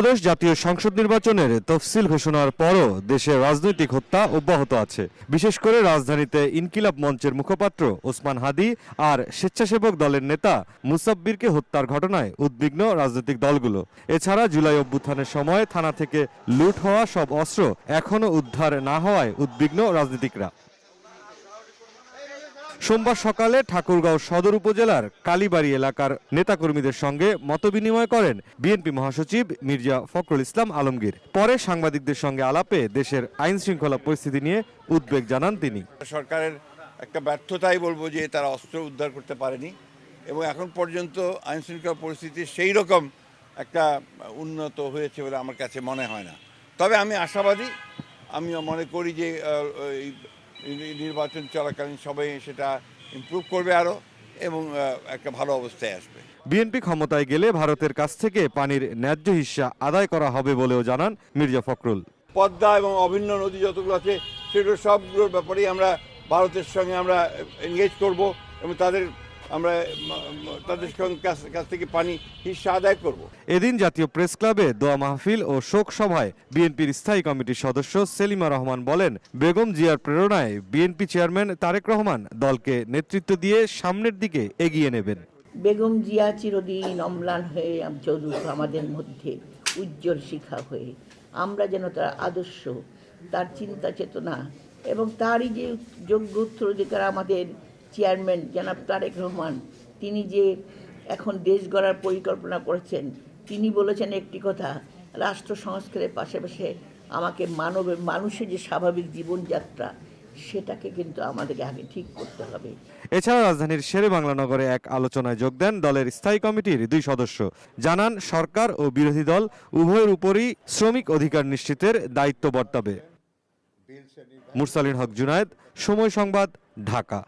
ত্রয়োদশ জাতীয় সংসদ নির্বাচনের তফসিল ঘোষণার পরও দেশে রাজনৈতিক হত্যা অব্যাহত আছে। বিশেষ করে রাজধানীতে ইনকিলাব মঞ্চের মুখপাত্র ওসমান হাদি আর স্বেচ্ছাসেবক দলের নেতা মুসাব্বিরকে হত্যার ঘটনায় উদ্বিগ্ন রাজনৈতিক দলগুলো। এছাড়া জুলাই অভ্যুত্থানের সময় থানা থেকে লুট হওয়া সব অস্ত্র এখনও উদ্ধার না হওয়ায় উদ্বিগ্ন রাজনীতিকরা। সোমবার সকালে ঠাকুরগাঁও সদর উপজেলার কালীবাড়ি এলাকার নেতাকর্মীদের সঙ্গে মতবিনিময় করেন বিএনপি মহাসচিব মির্জা ফখরুল ইসলাম আলমগীর। পরে সাংবাদিকদের সঙ্গে আলাপে দেশের আইন শৃঙ্খলা পরিস্থিতি নিয়ে উদ্বেগ জানান তিনি। সরকারের একটা ব্যর্থতাই বলবো যে তারা অস্ত্র উদ্ধার করতে পারেনি এবং এখন পর্যন্ত আইন শৃঙ্খলা পরিস্থিতি সেই রকম একটা উন্নত হয়েছে বলে আমার কাছে মনে হয় না। তবে আমি আশাবাদী, আমি মনে করি যে নির্বাচন চলাকালীন সবাই সেটা ইমপ্রুভ করবে আরও এবং একটা ভালো অবস্থায় আসবে। বিএনপি ক্ষমতায় গেলে ভারতের কাছ থেকে পানির ন্যায্য হিস্সা আদায় করা হবে বলেও জানান মির্জা ফখরুল। পদ্মা এবং অভিন্ন নদী যতগুলো আছে সেগুলো সবগুলোর ব্যাপারেই আমরা ভারতের সঙ্গে আমরা এনগেজ করব এবং তাদের কাছ থেকে পানি হিস্সা আদায় করব। এদিন জাতীয় প্রেস ক্লাবে দোয়া মাহফিল ও শোক সভায় বিএনপির স্থায়ী কমিটির সদস্য সেলিমা রহমান বলেন, বেগম জিয়ার প্রেরণায় বিএনপি চেয়ারম্যান তারেক রহমান দলকে নেতৃত্ব দিয়ে সামনের দিকে এগিয়ে নেবেন। বেগম জিয়া চিরদিন অম্লান হয়ে চলুক আমাদের মধ্যে, উজ্জ্বল শিখা হয়ে। আমরা যেন তার আদর্শ, তার চিন্তা চেতনা এবং তারই যে যোগ্য উত্তরাধিকার আমাদের চেয়ারম্যান জনাব তারেক রহমান, তিনি যে এখন দেশ গড়ার পরিকল্পনা করেছেন, তিনি বলেছেন একটি কথা, রাষ্ট্র সংস্কারের পাশাপাশি আমাকে মানুষের যে স্বাভাবিক জীবনযাত্রা সেটাকে কিন্তু আমাদেরকে আগে ঠিক করতে হবে। এছাড়া রাজধানীর শেরে বাংলা নগরে এক আলোচনায় যোগ দেন দলের স্থায়ী কমিটির 2 সদস্য। জানান, সরকার ও বিরোধী দল উভয়ের উপরই শ্রমিক অধিকার নিশ্চিতের দায়িত্ব বর্তাবে। মুরসালিন হক জুনায়েদ, সময় সংবাদ, ঢাকা।